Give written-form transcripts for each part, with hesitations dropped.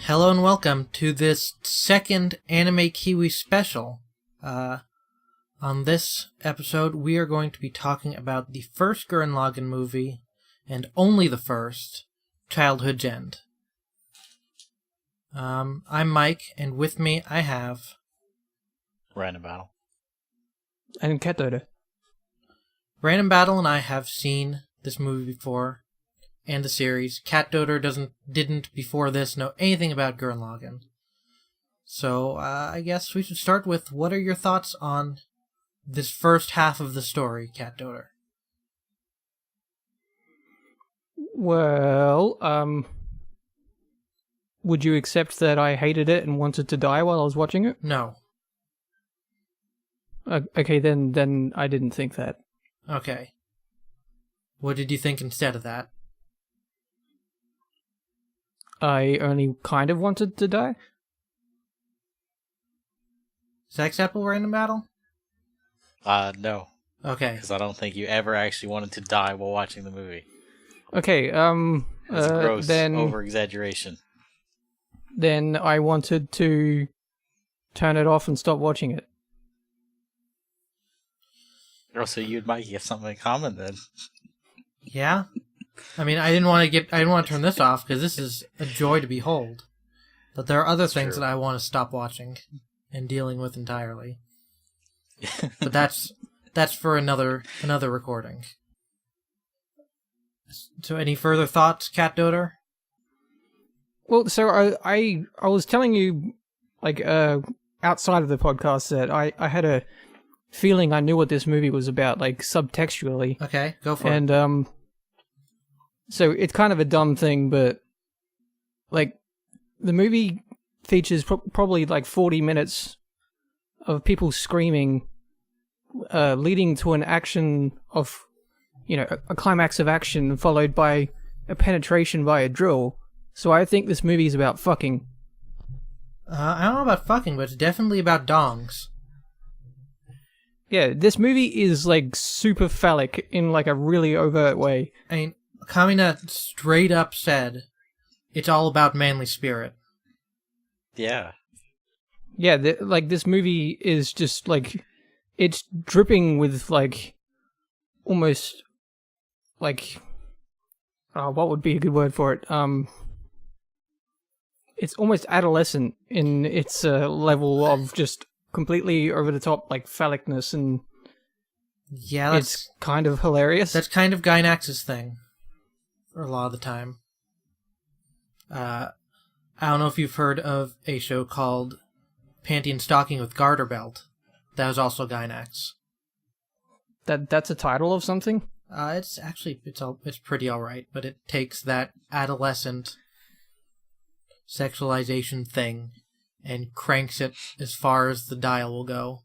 Hello and welcome to this second Anime Kiwi special. On this episode, we are going to be talking about the first Gurren Lagann movie, and only the first, Childhood's End. I'm Mike, and with me I have... Random Battle. And Cat Dodo. Random Battle and I have seen this movie before, and the series. Cat Dodo didn't before this know anything about Gurren Lagann. So, I guess we should start with, what are your thoughts on this first half of the story, Cat Dodo? Well, would you accept that I hated it and wanted to die while I was watching it? No. Okay, then I didn't think that. Okay. What did you think instead of that? I only kind of wanted to die. Is that acceptable, Random Battle? No. Okay. Because I don't think you ever actually wanted to die while watching the movie. Okay, It's a gross then over-exaggeration. Then I wanted to turn it off and stop watching it. Or so you might get something in common then. Yeah? I mean, I didn't want to turn this off, because this is a joy to behold. But there are other things true. that I want to stop watching and dealing with entirely. But that's for another recording. So any further thoughts, Cat Doder? Well, so I was telling you, like, outside of the podcast that I had a feeling I knew what this movie was about, like, subtextually. Okay, go for it. And, so it's kind of a dumb thing, but, like, the movie features probably, like, 40 minutes of people screaming, leading to an action of, a climax of action followed by a penetration by a drill. So I think this movie is about fucking. I don't know about fucking, but it's definitely about dongs. Yeah, this movie is, like, super phallic in, like, a really overt way. I mean, Kamina straight up said, it's all about manly spirit. Yeah. Yeah, this movie is just, like, it's dripping with, like, almost, like, what would be a good word for it? It's almost adolescent in its level of just completely over-the-top, like, phallicness, and yeah, it's kind of hilarious. That's kind of Gainax's thing, for a lot of the time. I don't know if you've heard of a show called Panty and Stocking with Garter Belt. That was also Gainax. That's a title of something? It's actually, it's pretty alright, but it takes that adolescent sexualization thing and cranks it as far as the dial will go.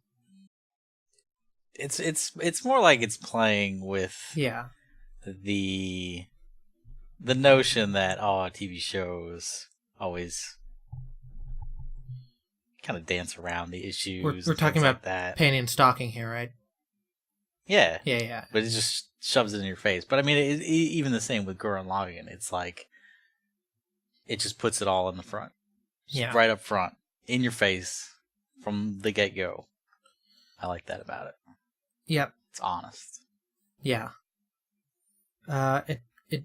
It's more like it's playing with the notion that TV shows always kind of dance around the issues. We're talking about like that. Panty and Stocking here, right? Yeah. Yeah. But it just shoves it in your face. But I mean, even the same with Gurren Lagann. It's like, it just puts it all in the front. Just right up front. In your face. From the get-go. I like that about it. Yep. It's honest. Yeah. It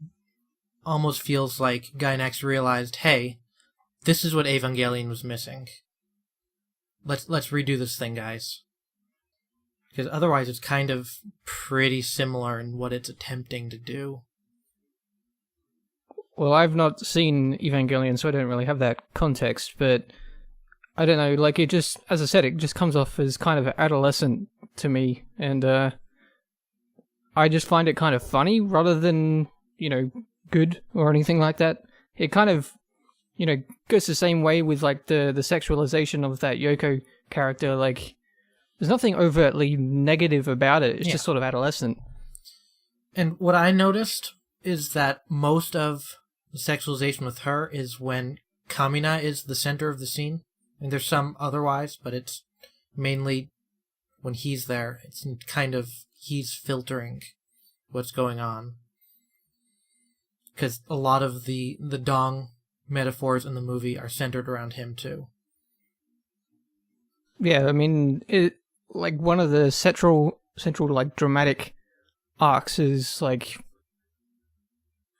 almost feels like Gainax realized, hey, this is what Evangelion was missing. Let's redo this thing, guys. Because otherwise it's kind of pretty similar in what it's attempting to do. Well, I've not seen Evangelion, so I don't really have that context, but I don't know, like, it just, as I said, it just comes off as kind of adolescent to me, and I just find it kind of funny rather than, good or anything like that. It kind of, goes the same way with, like, the sexualization of that Yoko character. Like, there's nothing overtly negative about it. It's just sort of adolescent. And what I noticed is that most of the sexualization with her is when Kamina is the center of the scene. And there's some otherwise, but it's mainly when he's there. It's kind of, he's filtering what's going on. Because a lot of the dong metaphors in the movie are centered around him too. Yeah, I mean, like one of the central like dramatic arcs is like,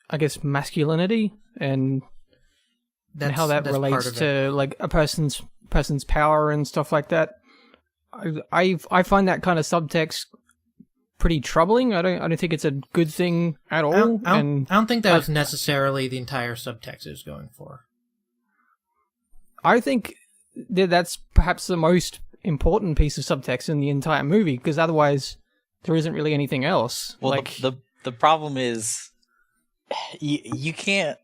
I guess, masculinity and how that relates to like a person's power and stuff like that. I find that kind of subtext pretty troubling. I don't think it's a good thing at all. I don't think that was necessarily the entire subtext it was going for. I think that's perhaps the most important piece of subtext in the entire movie, because otherwise there isn't really anything else. Well, like the problem is you can't.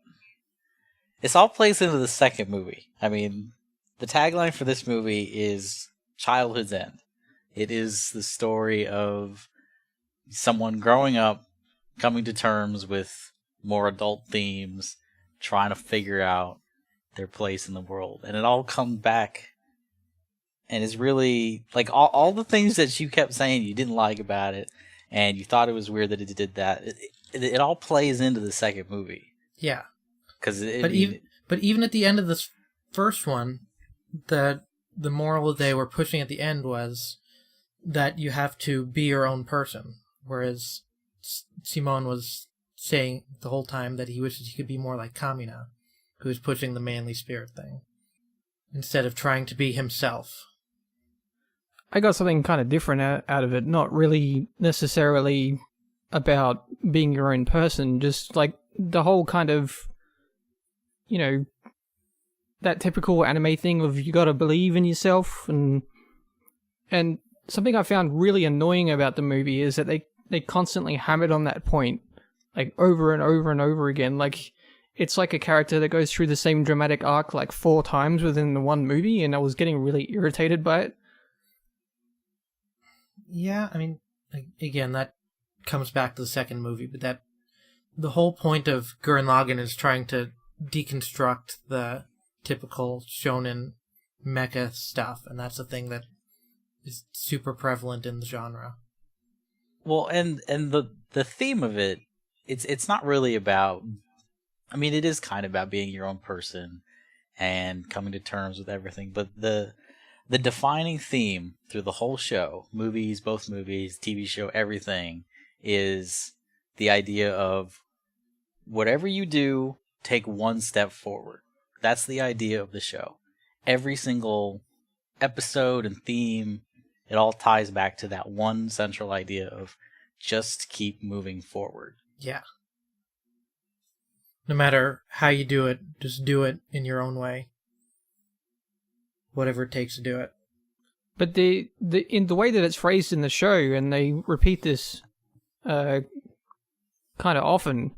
This all plays into the second movie. I mean, the tagline for this movie is childhood's end. It is the story of someone growing up, coming to terms with more adult themes, trying to figure out their place in the world. And it all comes back and is really, like, all the things that you kept saying you didn't like about it, and you thought it was weird that it did that, it all plays into the second movie. Yeah. But even at the end of this first one, the moral they were pushing at the end was that you have to be your own person, whereas Simon was saying the whole time that he wishes he could be more like Kamina, who was pushing the manly spirit thing, instead of trying to be himself. I got something kind of different out of it, not really necessarily about being your own person, just like the whole kind of, you know, that typical anime thing of you gotta believe in yourself, and something I found really annoying about the movie is that they constantly hammered on that point, like over and over and over again. Like, it's like a character that goes through the same dramatic arc like 4 times within the one movie, and I was getting really irritated by it. Yeah, I mean, again, that comes back to the second movie, but the whole point of Gurren Lagann is trying to deconstruct the typical shonen mecha stuff, and that's the thing that is super prevalent in the genre. Well, and the theme of it's not really about, I mean, it is kind of about being your own person and coming to terms with everything, but the defining theme through the whole show, both movies, TV show, everything, is the idea of whatever you do, take one step forward. That's the idea of the show. Every single episode and theme, it all ties back to that one central idea of just keep moving forward. Yeah. No matter how you do it, just do it in your own way. Whatever it takes to do it. But in the way that it's phrased in the show, and they repeat this kind of often,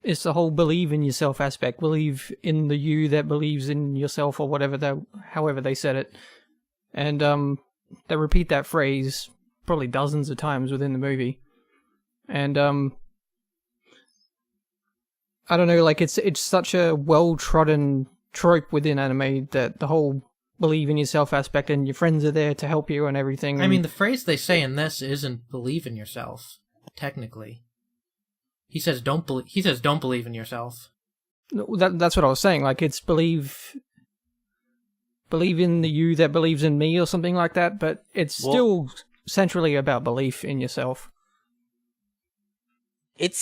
it's the whole believe in yourself aspect. Believe in the you that believes in yourself, or however they said it. And they repeat that phrase probably dozens of times within the movie. And I don't know, like it's such a well-trodden trope within anime that the whole believe in yourself aspect and your friends are there to help you and everything. I mean, the phrase they say in this isn't believe in yourself, technically. He says don't believe in yourself. That's what I was saying. Like, it's believe in the you that believes in me or something like that, but it's still centrally about belief in yourself. I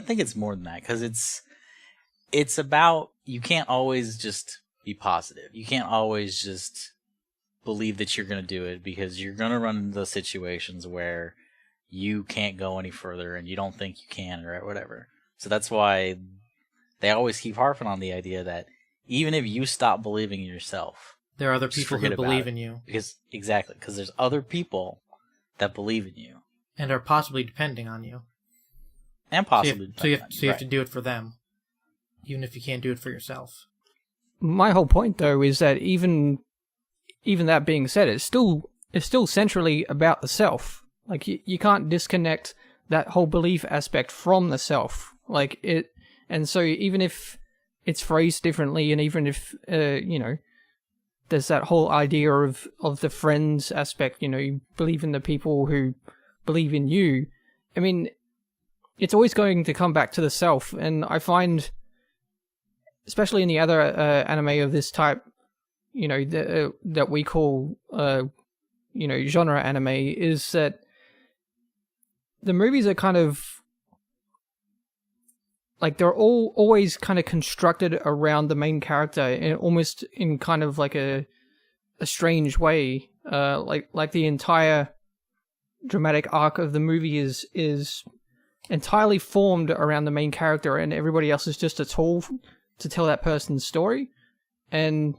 think it's more than that, because it's about, you can't always just be positive. You can't always just believe that you're going to do it, because you're going to run into those situations where you can't go any further and you don't think you can, or whatever. So that's why they always keep harping on the idea that even if you stop believing in yourself, there are other people who believe in you. Because there's other people that believe in you. And are possibly depending on you. And possibly So you have to do it for them, even if you can't do it for yourself. My whole point, though, is that even that being said, it's still centrally about the self. Like, you can't disconnect that whole belief aspect from the self. Like, it, and so even if it's phrased differently, and even if there's that whole idea of the friends aspect, you believe in the people who believe in you. I mean, it's always going to come back to the self, and I find especially in the other anime of this type, that we call genre anime, is that the movies are kind of like they're always kind of constructed around the main character, and almost in kind of like a strange way. Like the entire dramatic arc of the movie is entirely formed around the main character, and everybody else is just a tool to tell that person's story. And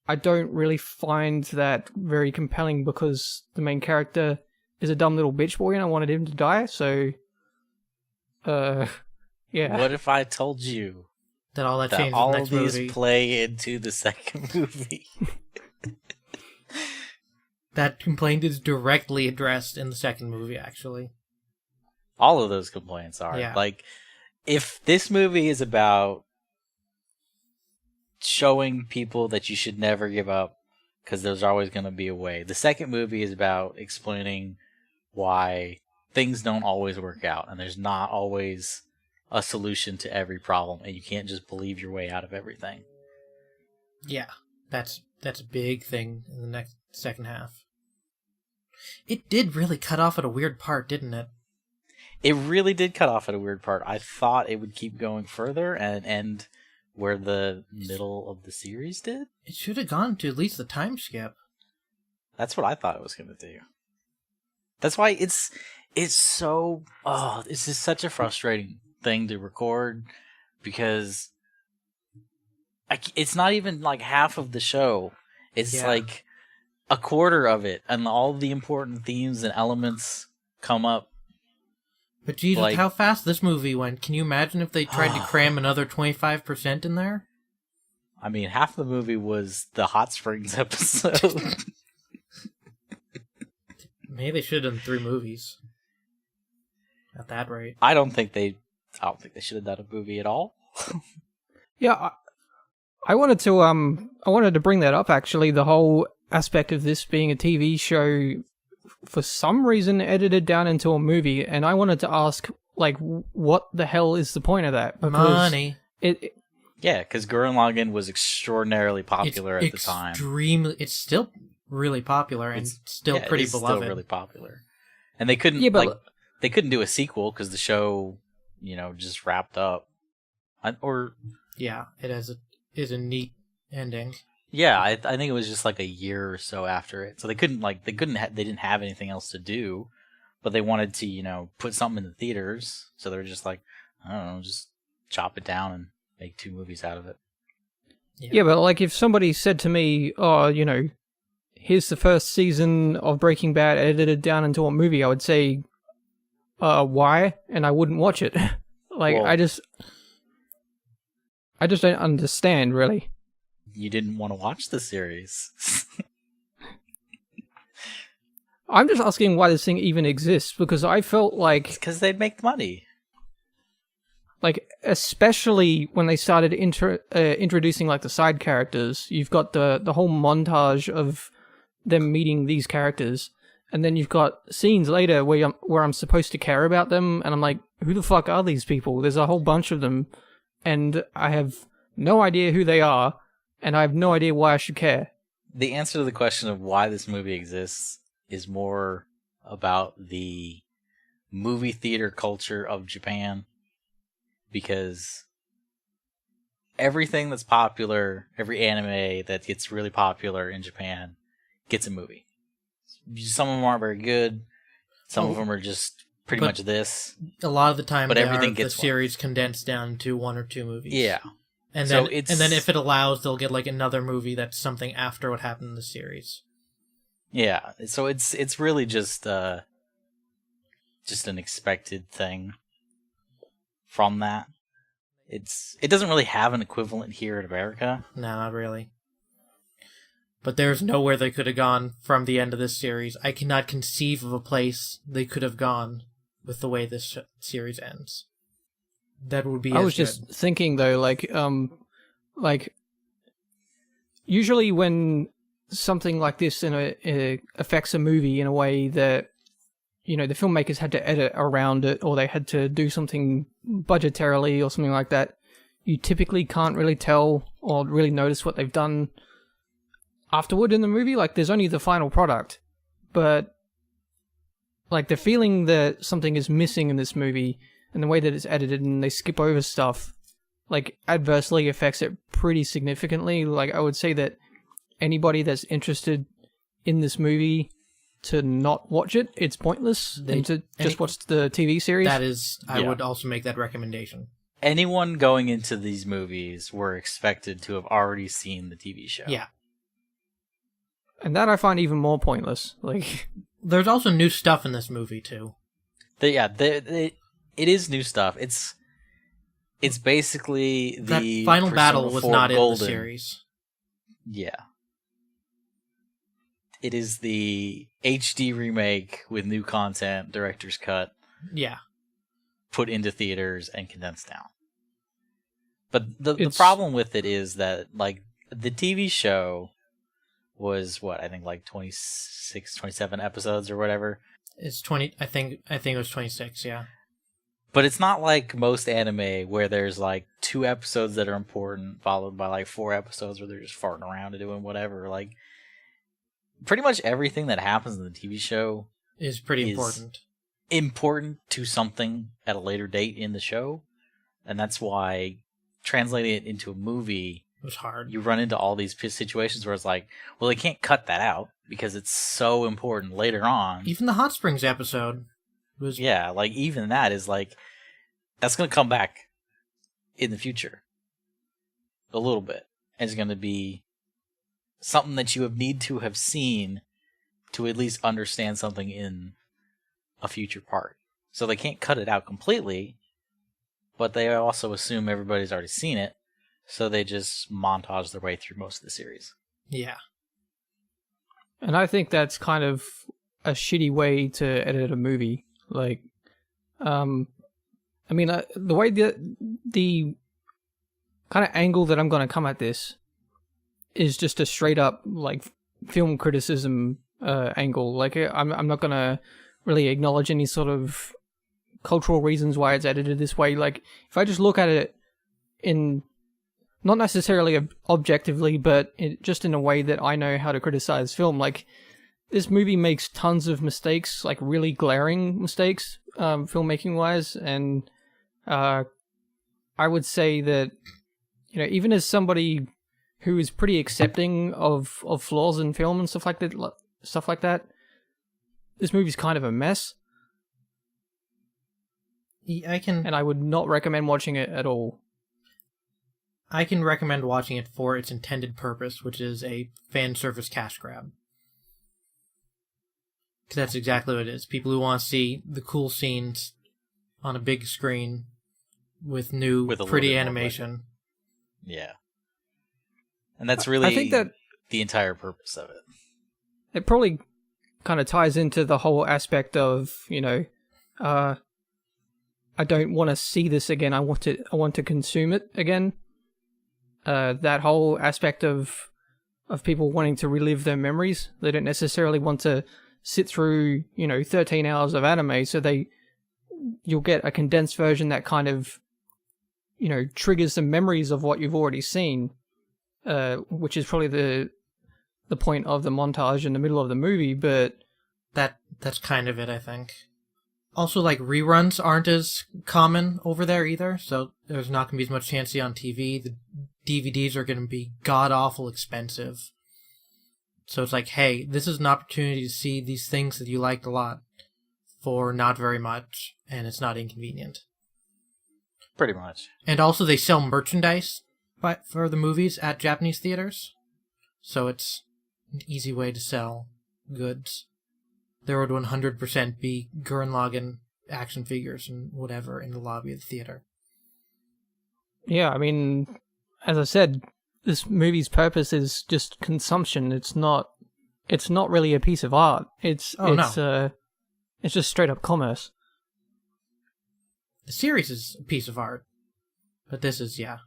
I don't really find that very compelling, because the main character is a dumb little bitch boy and I wanted him to die, so yeah. What if I told you that all that that changes all in the next of these movie? play into the second movie? That complaint is directly addressed in the second movie, actually. All of those complaints are. Yeah. Like, if this movie is about showing people that you should never give up because there's always going to be a way, the second movie is about explaining why things don't always work out and there's not always a solution to every problem, and you can't just believe your way out of everything. Yeah, that's a big thing in the second half. It did really cut off at a weird part, didn't it? It really did cut off at a weird part. I thought it would keep going further and end where the middle of the series did. It should have gone to at least the time skip. That's what I thought it was going to do. That's why it's so... Oh, this is such a frustrating thing to record, because it's not even like half of the show. It's like a quarter of it, and all the important themes and elements come up. But Jesus, like, how fast this movie went. Can you imagine if they tried to cram another 25% in there? I mean, half the movie was the Hot Springs episode. Maybe they should have done 3 movies. At that rate. I don't think they should have done a movie at all. Yeah, I wanted to bring that up, actually, the whole aspect of this being a TV show for some reason edited down into a movie, and I wanted to ask, like, what the hell is the point of that? Because money. Yeah, because Gurren Lagann was extraordinarily popular at the time. It's still really popular and still pretty beloved. Still really popular, and they couldn't they couldn't do a sequel because the show, just wrapped up. It is a neat ending. Yeah, I think it was just like a year or so after it, so they didn't have anything else to do, but they wanted to put something in the theaters, so they were just like, I don't know, just chop it down and make 2 movies out of it. Yeah, but like if somebody said to me, oh, here's the first season of Breaking Bad edited down into a movie, I would say, why? And I wouldn't watch it. I just don't understand, really. You didn't want to watch the series. I'm just asking why this thing even exists, because I felt like... It's because they'd make money. Like, especially when they started introducing, like, the side characters. You've got the whole montage of them meeting these characters, and then you've got scenes later where I'm supposed to care about them, and I'm like, who the fuck are these people? There's a whole bunch of them, and I have no idea who they are, and I have no idea why I should care. The answer to the question of why this movie exists is more about the movie theater culture of Japan, because everything that's popular, every anime that gets really popular in Japan gets a movie. Some of them aren't very good. Some of them are just pretty much this. A lot of the time, but everything gets the series condensed down to 1 or 2 movies. Yeah. And then if it allows, they'll get like another movie that's something after what happened in the series. Yeah, so it's really just an expected thing from that. It doesn't really have an equivalent here in America. No, not really. But there's nowhere they could have gone from the end of this series. I cannot conceive of a place they could have gone with the way this series ends. That would be. I was just thinking though, like usually when something like this affects a movie in a way that the filmmakers had to edit around it, or they had to do something budgetarily or something like that. you typically can't really tell or really notice what they've done afterward in the movie. Like, there's only the final product, but like the feeling that something is missing in this movie and the way that it's edited and they skip over stuff, like, adversely affects it pretty significantly. Like, I would say that anybody that's interested in this movie to not watch it, it's pointless, and to just watch the TV series. That is, I would also make that recommendation. Anyone going into these movies were expected to have already seen the TV show. Yeah. And that I find even more pointless. Like, there's also new stuff in this movie too. It is new stuff. It's basically the that final battle Persona was 4 not Golden. in the series. Yeah. It is the HD remake with new content, director's cut. Yeah. Put into theaters and condensed down. But the problem with it is that, like, the TV show was what, I think like 26, 27 episodes or whatever. It's 20, I think it was 26, yeah. But it's not like most anime where there's like 2 episodes that are important followed by like 4 episodes where they're just farting around and doing whatever. Like, pretty much everything that happens in the TV show is pretty important. Important to something at a later date in the show. And that's why translating it into a movie, it was hard. You run into all these situations where it's like, well, they can't cut that out because it's so important later on. Even the Hot Springs episode was... Yeah, like, even that is like, that's going to come back in the future. A little bit. And it's going to be something that you need to have seen to at least understand something in a future part. So they can't cut it out completely, but they also assume everybody's already seen it, so they just montage their way through most of the series. Yeah. And I think that's kind of a shitty way to edit a movie. Like, I mean, the way the kind of angle that I'm going to come at this is just a straight up, like, film criticism angle. Like, I'm not going to really acknowledge any sort of cultural reasons why it's edited this way. Like, if I just look at it in, not necessarily objectively, but just in a way that I know how to criticize film, like, this movie makes tons of mistakes, like really glaring mistakes, filmmaking wise, and I would say that, you know, even as somebody who is pretty accepting of flaws in film and stuff like that, this movie's kind of a mess. And I would not recommend watching it at all. I can recommend watching it for its intended purpose, which is a fan service cash grab. Because that's exactly what it is. People who want to see the cool scenes on a big screen with new, pretty animation. Yeah. And that's really, I think, that the entire purpose of it. It probably kind of ties into the whole aspect of, you know, I don't want to see this again. I want to consume it again. That whole aspect of people wanting to relive their memories. They don't necessarily want to sit through, you know, 13 hours of anime, so you'll get a condensed version that kind of, you know, triggers some memories of what you've already seen, which is probably the point of the montage in the middle of the movie, but that's kind of it, I think. Also, like, reruns aren't as common over there either, so there's not going to be as much chance to see on TV. The DVDs are going to be god-awful expensive. So it's like, hey, this is an opportunity to see these things that you liked a lot for not very much, and it's not inconvenient. Pretty much. And also, they sell merchandise for the movies at Japanese theaters, so it's an easy way to sell goods. There would 100% be Gurren Lagann action figures and whatever in the lobby of the theater. Yeah, I mean, as I said, this movie's purpose is just consumption. It's not really a piece of art. It's just straight up commerce. The series is a piece of art, but this is, yeah.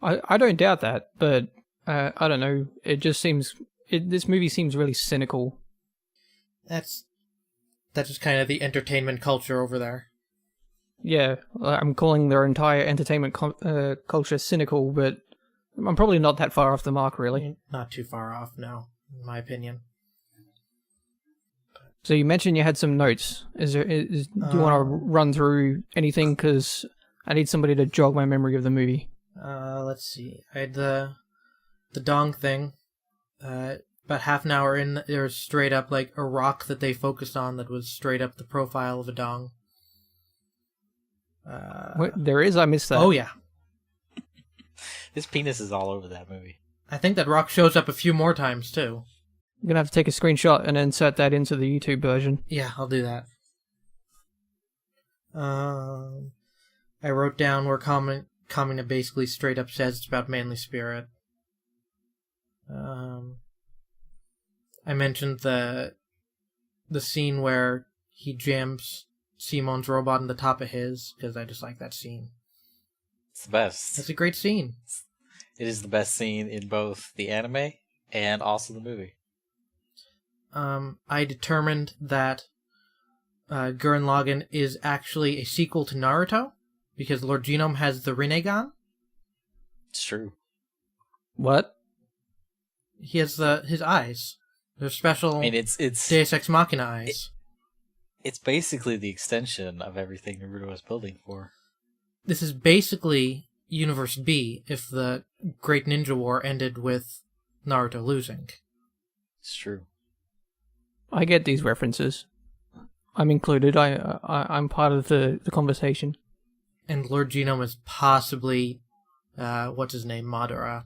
I don't doubt that, but I don't know. It just seems this movie seems really cynical. That's just kind of the entertainment culture over there. yeah, I'm calling their entire entertainment culture cynical, but I'm probably not that far off the mark, really. Not too far off, no, in my opinion. So you mentioned you had some notes. Do you want to run through anything? Because I need somebody to jog my memory of the movie. Let's see. I had the dong thing. About half an hour in, there was straight up like a rock that they focused on that was straight up the profile of a dong. There is? I missed that. Oh, yeah. His penis is all over that movie. I think that rock shows up a few more times, too. I'm going to have to take a screenshot and insert that into the YouTube version. Yeah, I'll do that. I wrote down where Kamina basically straight up says it's about manly spirit. I mentioned the scene where he jams Simon's robot on the top of his, because I just like that scene. It's the best. It's a great scene. It is the best scene in both the anime and also the movie. I determined that Gurren Lagann is actually a sequel to Naruto, because Lord Genome has the Rinnegan. It's true. What? He has his eyes. They're special. I mean, it's Deus Ex Machina eyes. It's basically the extension of everything Naruto was building for. This is basically Universe B if the Great Ninja War ended with Naruto losing. It's true. I get these references. I'm included. I'm part of the conversation. And Lord Genome is possibly, what's his name, Madara.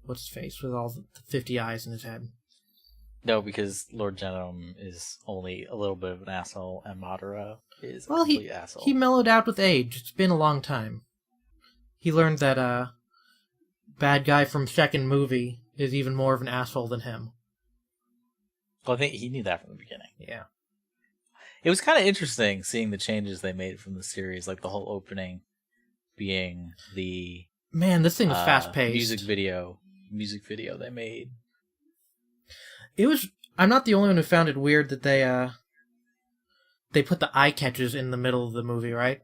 What's his face, with all the 50 eyes in his head. No, because Lord Genome is only a little bit of an asshole, and Madara is a complete asshole. He mellowed out with age. It's been a long time. He learned that bad guy from second movie is even more of an asshole than him. Well, I think he knew that from the beginning. Yeah. It was kind of interesting seeing the changes they made from the series, like the whole opening being the... Man, this thing was fast-paced. Music video they made. It was... I'm not the only one who found it weird that they put the eye catches in the middle of the movie, right?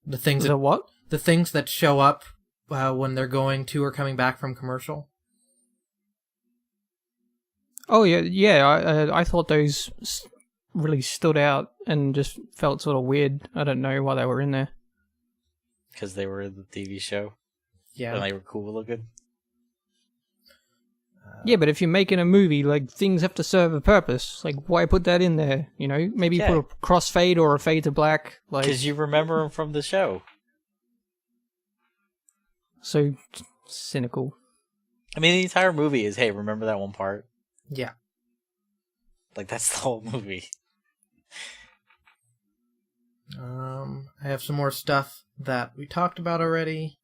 The things that what? The things that show up when they're going to or coming back from commercial. Oh yeah. I thought those really stood out and just felt sort of weird. I don't know why they were in there. Because they were in the TV show. Yeah. And they were cool looking. Yeah, but if you're making a movie, like, things have to serve a purpose. Like, why put that in there? You know, maybe put a crossfade or a fade to black. Like, because you remember them from the show. So cynical. I mean, the entire movie is, hey, remember that one part? Yeah. Like, that's the whole movie. I have some more stuff that we talked about already.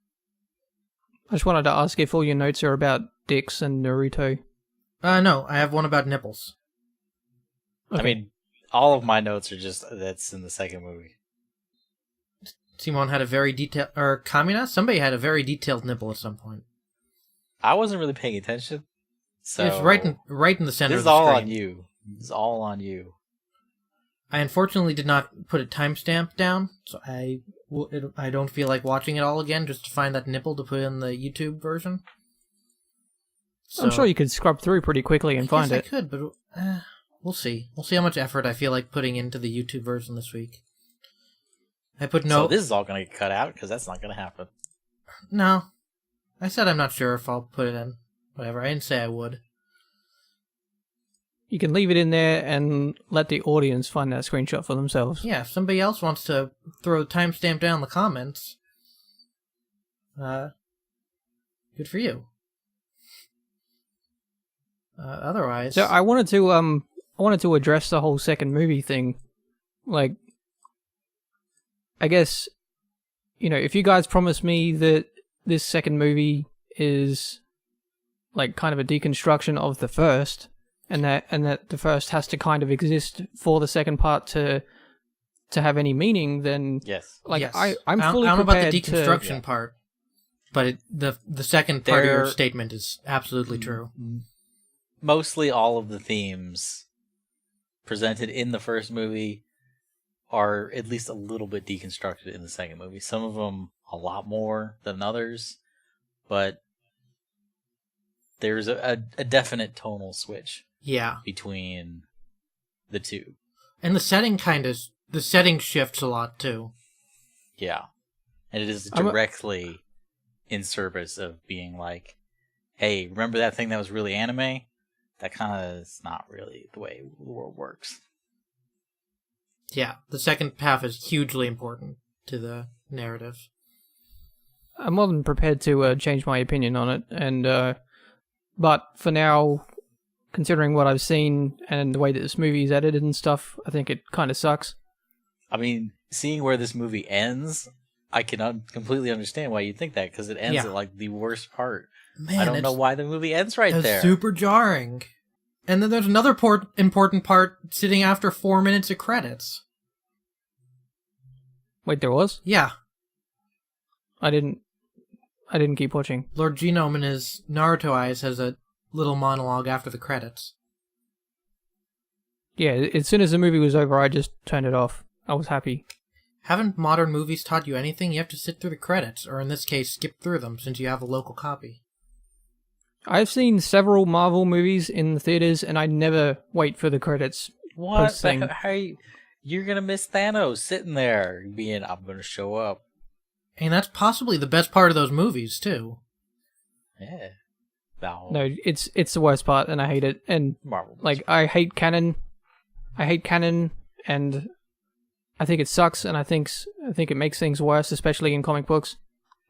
I just wanted to ask if all your notes are about dicks and Naruto. No, I have one about nipples. Okay. I mean, all of my notes are just that's in the second movie. Simon had a very detailed... Or Kamina? Somebody had a very detailed nipple at some point. I wasn't really paying attention. So It's right in the center this of the screen. is all on you. This is all on you. I unfortunately did not put a timestamp down, so I don't feel like watching it all again just to find that nipple to put in the YouTube version. So, I'm sure you could scrub through pretty quickly and find it. I could, but we'll see. We'll see how much effort I feel like putting into the YouTube version this week. I put no... So this is all going to get cut out because that's not going to happen. No. I said I'm not sure if I'll put it in. Whatever, I didn't say I would. You can leave it in there and let the audience find that screenshot for themselves. Yeah, if somebody else wants to throw a timestamp down in the comments, good for you. Otherwise... So I wanted to address the whole second movie thing. Like, I guess, you know, if you guys promise me that this second movie is like kind of a deconstruction of the first, and that the first has to kind of exist for the second part to have any meaning, then yes, like yes. I'm fully I don't know prepared about the deconstruction part, but the second part of your statement is absolutely true. Mostly all of the themes presented in the first movie are at least a little bit deconstructed in the second movie. Some of them a lot more than others, but there's a definite tonal switch. Yeah. Between the two. And the setting shifts a lot too. Yeah. And it is directly in service of being like, hey, remember that thing that was really anime? That kind of is not really the way the world works. Yeah, the second half is hugely important to the narrative. I'm more than prepared to change my opinion on it, and but for now, considering what I've seen and the way that this movie is edited and stuff, I think it kind of sucks. I mean, seeing where this movie ends, I can completely understand why you think that, because it ends at like the worst part. Man, I don't know why the movie ends right there. It's super jarring. And then there's another important part sitting after 4 minutes of credits. Wait, there was? Yeah. I didn't keep watching. Lord Genome in his Naruto eyes has a little monologue after the credits. Yeah, as soon as the movie was over, I just turned it off. I was happy. Haven't modern movies taught you anything? You have to sit through the credits, or in this case, skip through them, since you have a local copy. I've seen several Marvel movies in the theaters, and I never wait for the credits. What? You're gonna miss Thanos sitting there being, I'm gonna show up. And that's possibly the best part of those movies, too. Yeah. No, it's the worst part, and I hate it. And Marvel, like, I hate canon, and I think it sucks, and I think it makes things worse, especially in comic books.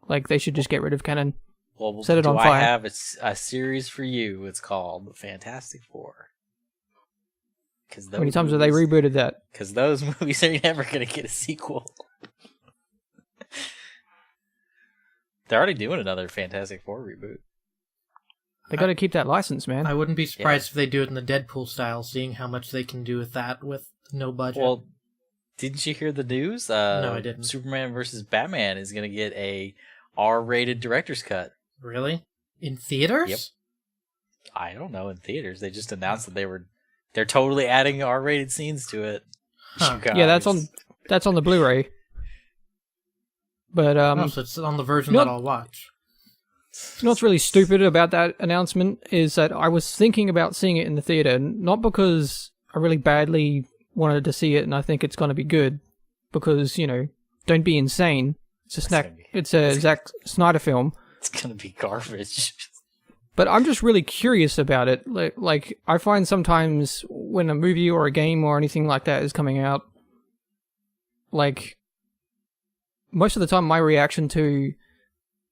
Like, they should just get rid of canon. Well, set it on fire. I have a series for you. It's called The Fantastic Four. How many times have they rebooted that? Because those movies are never going to get a sequel. They're already doing another Fantastic Four reboot. They got to keep that license, man. I wouldn't be surprised if they do it in the Deadpool style, seeing how much they can do with that with no budget. Well, didn't you hear the news? No, I didn't. Superman vs. Batman is going to get a R-rated director's cut. Really? In theaters? Yep. I don't know, in theaters. They just announced that they're totally adding R-rated scenes to it. Huh. Yeah, that's on the Blu-ray. But so it's on the version that I'll watch. You know what's really stupid about that announcement is that I was thinking about seeing it in the theater, not because I really badly wanted to see it and I think it's going to be good, because, don't be insane. It's a Zack Snyder film. It's going to be garbage. But I'm just really curious about it. Like, I find sometimes when a movie or a game or anything like that is coming out, like, most of the time my reaction to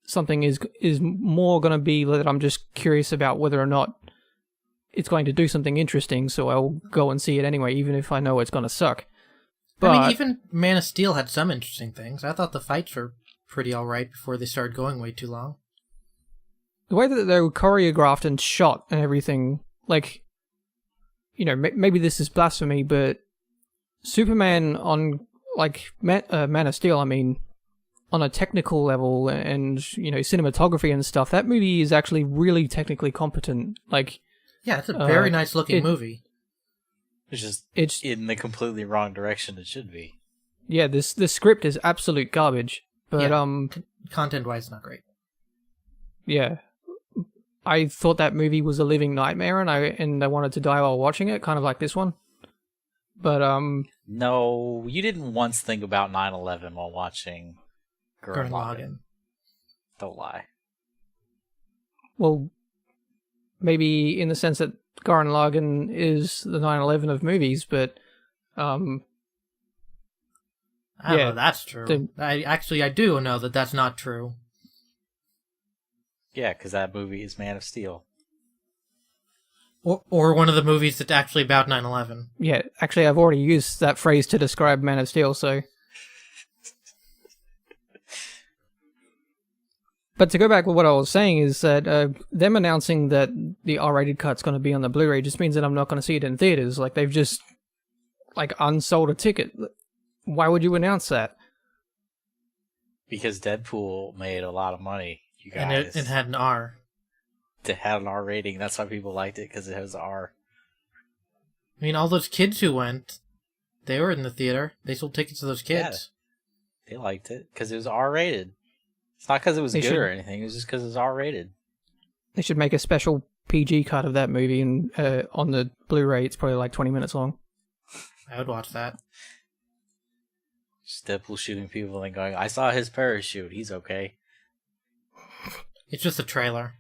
something is more going to be that I'm just curious about whether or not it's going to do something interesting, so I'll go and see it anyway, even if I know it's going to suck. But, I mean, even Man of Steel had some interesting things. I thought the fights were pretty alright before they started going way too long. The way that they were choreographed and shot and everything, like, maybe this is blasphemy, but Superman on, like, Man of Steel, I mean, on a technical level and, cinematography and stuff, that movie is actually really technically competent. Like, yeah, it's a very nice looking movie. It's in the completely wrong direction it should be. Yeah, this script is absolute garbage. But content-wise, not great. Yeah, I thought that movie was a living nightmare, and I wanted to die while watching it, kind of like this one. But no, you didn't once think about 9/11 while watching Gurren Lagann. Don't lie. Well, maybe in the sense that Gurren Lagann is the 9/11 of movies, but I don't know that's true. I do know that that's not true. Yeah, because that movie is Man of Steel. Or one of the movies that's actually about 9/11. Yeah, actually, I've already used that phrase to describe Man of Steel, so... But to go back with what I was saying is that them announcing that the R-rated cut's going to be on the Blu-ray just means that I'm not going to see it in theaters. Like, they've just, unsold a ticket. Why would you announce that? Because Deadpool made a lot of money, you guys. And it had an R. It had an R rating. That's why people liked it, because it has R. I mean, all those kids who went, They were in the theater. They sold tickets to those kids. Yeah, they liked it because it was R-rated. It's not because it was good or anything. It was just because it was R-rated. They should make a special PG cut of that movie, and on the Blu-ray, it's probably like 20 minutes long. I would watch that. Just Deadpool shooting people and going, I saw his parachute. He's okay. It's just a trailer.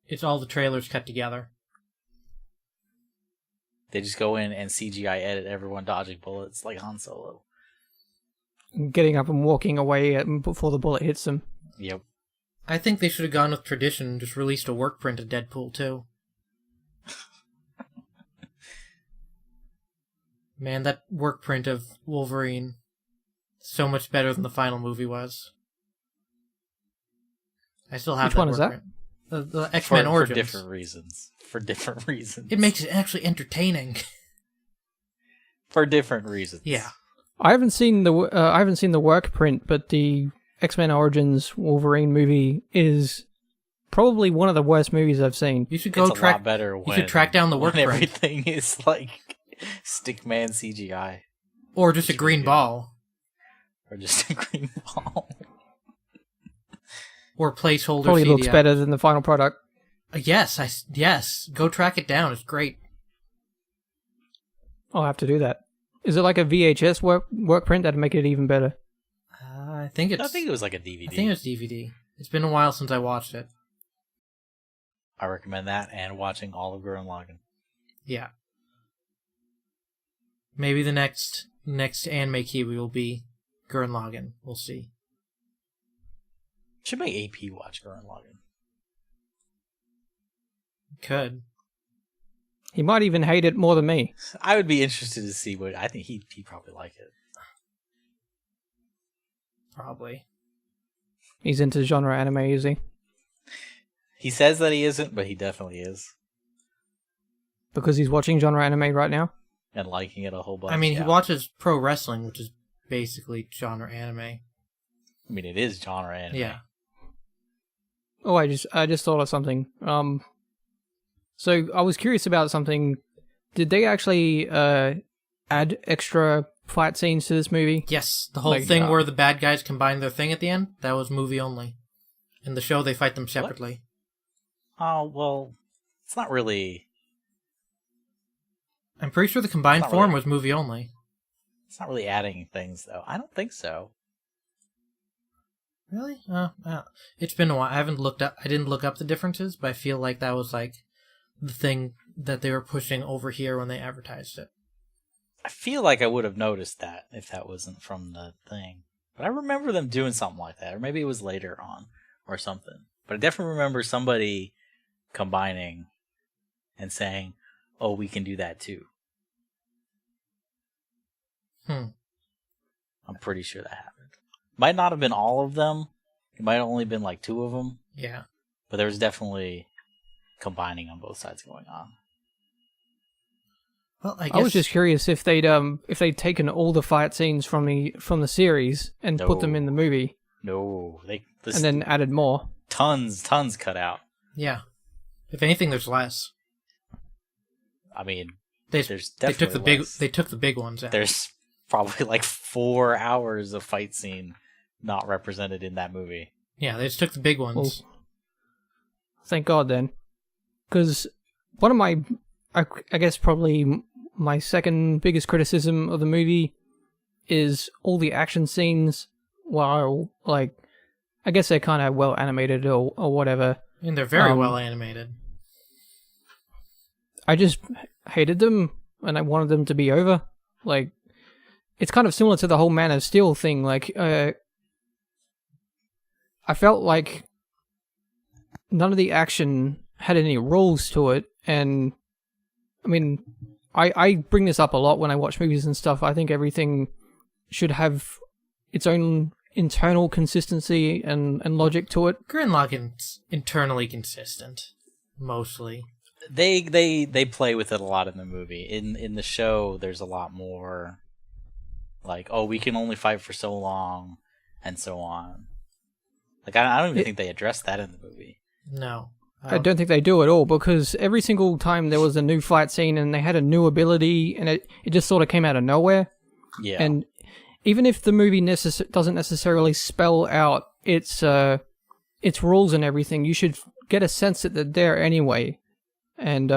It's all the trailers cut together. They just go in and CGI edit everyone dodging bullets like Han Solo. Getting up and walking away before the bullet hits them. Yep. I think they should have gone with tradition and just released a work print of Deadpool 2. Man, that work print of Wolverine, so much better than the final movie was. I still have Which one is that? print. The X-Men Origins. For different reasons. For different reasons. It makes it actually entertaining. For different reasons. Yeah. I haven't seen the work print, but the X-Men Origins Wolverine movie is probably one of the worst movies I've seen. You should go it's a lot better when, you should track down the work print. Everything is like stickman CGI. Or just a green ball. Or just a green ball. Or placeholder Probably CGI. looks better than the final product. Yes. Go track it down. It's great. I'll have to do that. Is it like a VHS work print that'd make it even better? I think it was like a DVD. I think it was DVD. It's been a while since I watched it. I recommend that and watching all of Gurren Lagann. Yeah. Maybe the next anime Kiwi will be Gurren Lagann. We'll see. Should make AP watch Gurren Lagann. Could. He might even hate it more than me. I would be interested to see what... I think he'd probably like it. Probably. He's into genre anime, is he? He says that he isn't, but he definitely is. Because he's watching genre anime right now? And liking it a whole bunch. I mean, he watches pro wrestling, which is basically genre anime. I mean, it is genre anime. Yeah. Oh, I just thought of something. So I was curious about something. Did they actually add extra fight scenes to this movie? Yes, the whole thing where the bad guys combine their thing at the end, that was movie only. In the show, they fight them separately. What? Oh, well, it's not really... I'm pretty sure the combined form was movie only. It's not really adding things, though. I don't think so. Really? It's been a while. I didn't look up the differences, but I feel like that was like the thing that they were pushing over here when they advertised it. I feel like I would have noticed that if that wasn't from the thing. But I remember them doing something like that. Or maybe it was later on or something. But I definitely remember somebody combining and saying, oh, we can do that too. I'm pretty sure that happened. Might not have been all of them. It might have only been like 2 of them. Yeah. But there was definitely combining on both sides going on. Well, I was just curious if they'd taken all the fight scenes from the series and put them in the movie. No, and then added more. Tons cut out. Yeah. If anything, there's less. I mean, they took the big ones out. There's probably like 4 hours of fight scene not represented in that movie. Yeah, they just took the big ones. Well, thank God then. Because one of my, I guess probably my second biggest criticism of the movie is all the action scenes, while, like, I guess they're kind of well animated or whatever. And they're very well animated. I just hated them, and I wanted them to be over. Like, it's kind of similar to the whole Man of Steel thing. Like, I felt like none of the action had any rules to it, and I mean, I bring this up a lot when I watch movies and stuff. I think everything should have its own internal consistency and logic to it. Gurren Lagann's internally consistent, mostly. They play with it a lot in the movie. In the show, there's a lot more like, oh, we can only fight for so long, and so on. Like, I don't even think they addressed that in the movie. No. I don't think they do at all, because every single time there was a new fight scene and they had a new ability, and it just sort of came out of nowhere. Yeah. And even if the movie doesn't necessarily spell out its rules and everything, you should get a sense that they're there anyway. And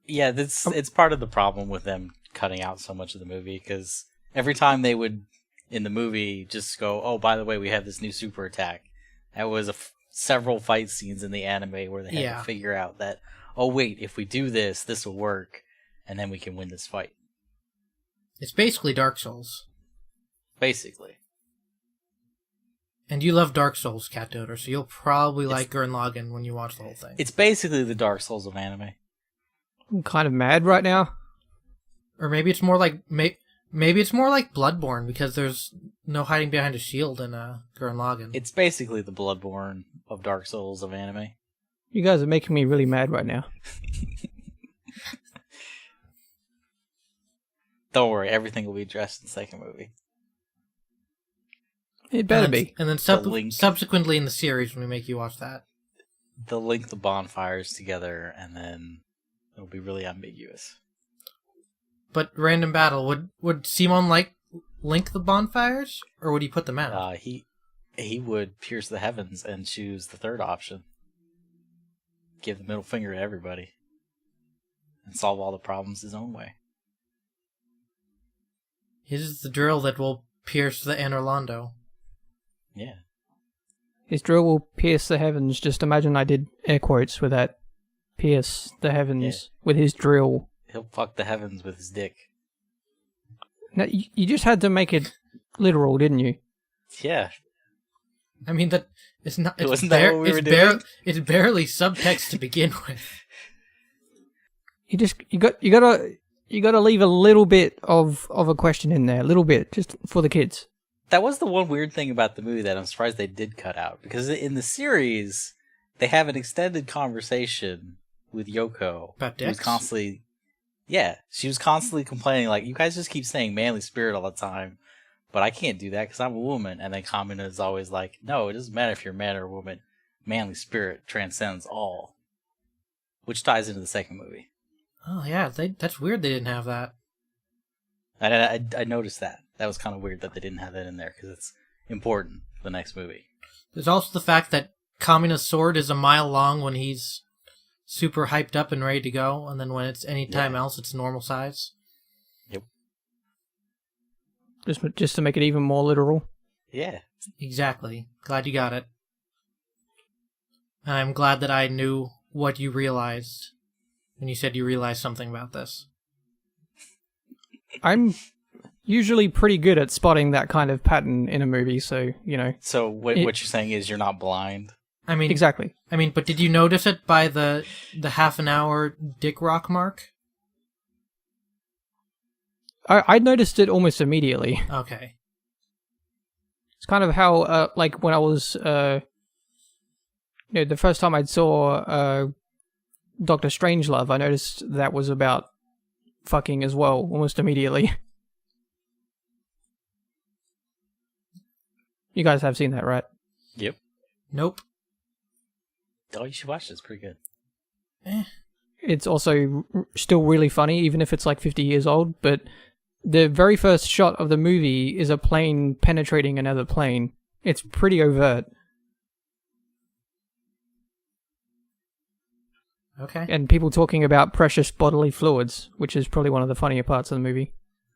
yeah, it's part of the problem with them cutting out so much of the movie, because every time they would in the movie just go, "Oh, by the way, we have this new super attack," that was several fight scenes in the anime where they had to figure out that, oh wait, if we do this, this will work, and then we can win this fight. It's basically Dark Souls. Basically. And you love Dark Souls, Cat Doder, so you'll probably like Gurren Lagann when you watch the whole thing. It's basically the Dark Souls of anime. I'm kind of mad right now. Or maybe it's more like maybe it's more like Bloodborne, because there's no hiding behind a shield in Gurren Lagann. It's basically the Bloodborne of Dark Souls of anime. You guys are making me really mad right now. Don't worry, everything will be addressed in the second movie. It better be. And then subsequently in the series, when we make you watch that. They'll link the bonfires together, and then it'll be really ambiguous. But Random Battle, would Simon link the bonfires, or would he put them out? He would pierce the heavens and choose the third option. Give the middle finger to everybody. And solve all the problems his own way. His is the drill that will pierce the Anorlando. Yeah. His drill will pierce the heavens. Just imagine I did air quotes with that. Pierce the heavens with his drill. He'll fuck the heavens with his dick. Now, you just had to make it literal, didn't you? Yeah. I mean, that it's not. Wasn't that what we were doing? It's barely subtext to begin with. You gotta leave a little bit of a question in there, a little bit, just for the kids. That was the one weird thing about the movie that I'm surprised they did cut out, because in the series they have an extended conversation with Yoko, about dicks? who's constantly. Yeah, she was constantly complaining, like, you guys just keep saying manly spirit all the time, but I can't do that because I'm a woman. And then Kamina is always like, no, it doesn't matter if you're a man or a woman. Manly spirit transcends all. Which ties into the second movie. Oh, yeah, that's weird they didn't have that. I noticed that. That was kind of weird that they didn't have that in there, because it's important for the next movie. There's also the fact that Kamina's sword is a mile long when he's super hyped up and ready to go, and then when it's any time else, it's normal size. Yep. Just to make it even more literal. Yeah. Exactly. Glad you got it. And I'm glad that I knew what you realized when you said you realized something about this. I'm usually pretty good at spotting that kind of pattern in a movie, so, you know. So what you're saying is you're not blind? I mean, exactly. I mean, but did you notice it by the half an hour dick rock mark? I noticed it almost immediately. Okay. It's kind of how, like, when I was, the first time I saw Doctor Strangelove, I noticed that was about fucking as well, almost immediately. You guys have seen that, right? Yep. Nope. Oh, you should watch this. It's pretty good. It's also still really funny, even if it's like 50 years old, but the very first shot of the movie is a plane penetrating another plane. It's pretty overt. Okay. And people talking about precious bodily fluids, which is probably one of the funnier parts of the movie.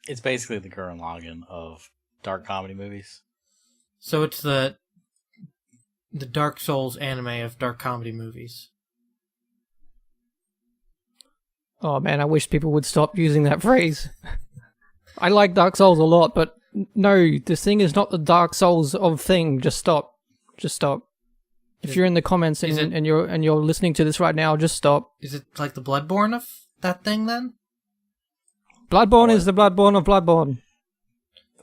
It's basically the Gurren Lagann of dark comedy movies. So it's the Dark Souls anime of dark comedy movies. Oh man, I wish people would stop using that phrase. I like Dark Souls a lot, but no, this thing is not the Dark Souls of thing. Just stop. Just stop. If you're in the comments and you're listening to this right now, just stop. Is it like the Bloodborne of that thing then? Bloodborne is the Bloodborne of Bloodborne.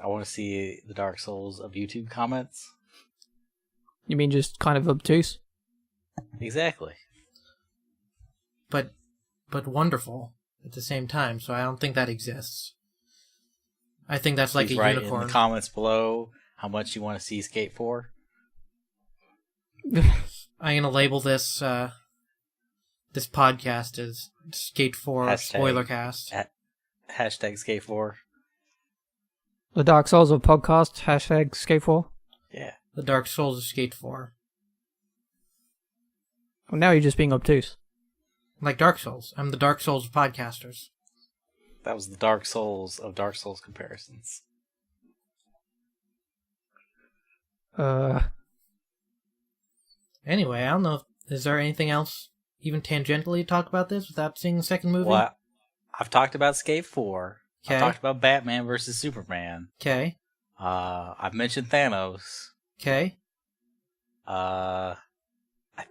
I want to see the Dark Souls of YouTube comments. You mean just kind of obtuse? Exactly. But wonderful at the same time, so I don't think that exists. I think that's like a unicorn. In the comments below how much you want to see Skate 4. I'm going to label this this podcast is Skate 4 Spoilercast. Hashtag Skate 4. The Dark Souls of podcast. Hashtag Skate 4. Yeah. The Dark Souls of Skate 4. Well, now you're just being obtuse. Like Dark Souls. I'm the Dark Souls of podcasters. That was the Dark Souls of Dark Souls comparisons. Anyway, I don't know. Is there anything else, even tangentially, to talk about this without seeing the second movie? Well, I've talked about Skate 4. Okay. I've talked about Batman versus Superman. Okay. I've mentioned Thanos. Okay. I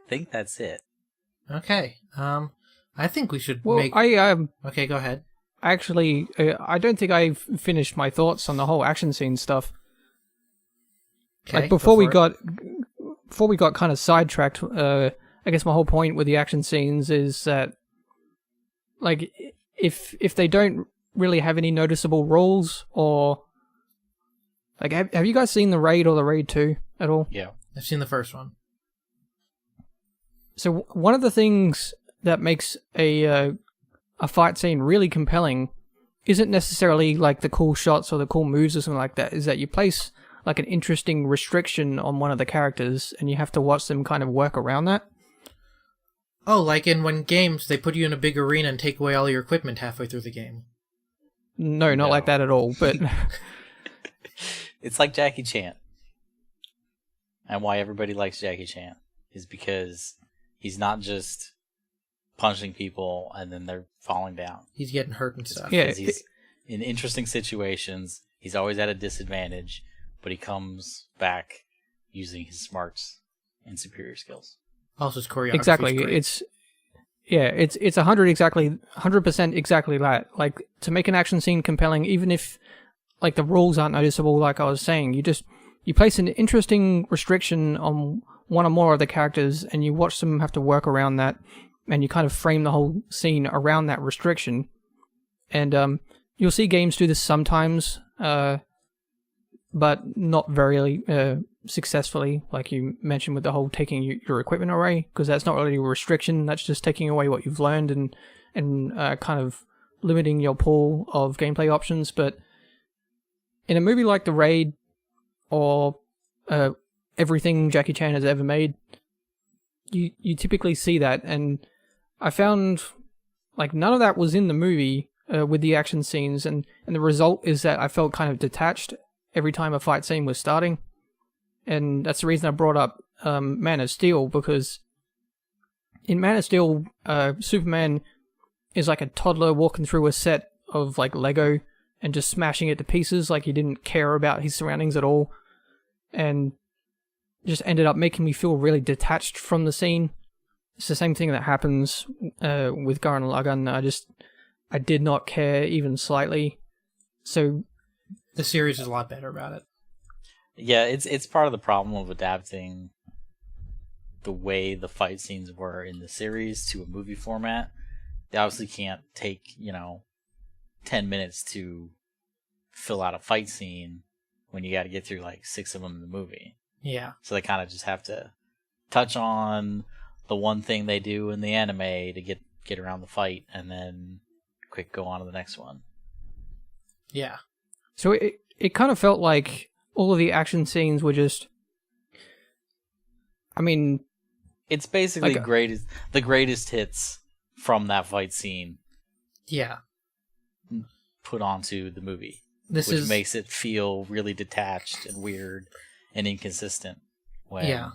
think that's it. Okay. I think we should Well, make... Okay, go ahead. Actually, I don't think I've finished my thoughts on the whole action scene stuff. Okay, like before we got kind of sidetracked, I guess my whole point with the action scenes is that, like, if they don't really have any noticeable rules, or like, have you guys seen the Raid or the Raid 2 at all? Yeah, I've seen the first one. So one of the things that makes a fight scene really compelling isn't necessarily like the cool shots or the cool moves or something like that, is that you place like an interesting restriction on one of the characters and you have to watch them kind of work around that. Oh, like in when games, they put you in a big arena and take away all your equipment halfway through the game. No, not like that at all, but... It's like Jackie Chan. And why everybody likes Jackie Chan is because he's not just punching people and then they're falling down. He's getting hurt and stuff. Yeah, he's in interesting situations. He's always at a disadvantage, but he comes back using his smarts and superior skills. Also, his choreography. Exactly. It's 100% exactly that. Like, to make an action scene compelling, even if like the rules aren't noticeable, like I was saying, you place an interesting restriction on one or more of the characters and you watch them have to work around that, and you kind of frame the whole scene around that restriction. And you'll see games do this sometimes, but not very successfully, like you mentioned with the whole taking your equipment away, because that's not really a restriction, that's just taking away what you've learned and kind of limiting your pool of gameplay options. But in a movie like The Raid, or everything Jackie Chan has ever made, you typically see that, and I found like none of that was in the movie with the action scenes, and the result is that I felt kind of detached every time a fight scene was starting. And that's the reason I brought up Man of Steel, because in Man of Steel, Superman is like a toddler walking through a set of like Lego and just smashing it to pieces, like he didn't care about his surroundings at all, and just ended up making me feel really detached from the scene. It's the same thing that happens with Gurren Lagann. I did not care even slightly. So the series is a lot better about it. Yeah, it's part of the problem of adapting the way the fight scenes were in the series to a movie format. They obviously can't take, 10 minutes to fill out a fight scene when you got to get through like 6 of them in the movie. Yeah. So they kind of just have to touch on the one thing they do in the anime to get around the fight, and then quick go on to the next one. Yeah. So it kind of felt like all of the action scenes were just... I mean... It's basically like the greatest hits from that fight scene. Yeah. Put onto the movie. Which makes it feel really detached and weird and inconsistent. Yeah.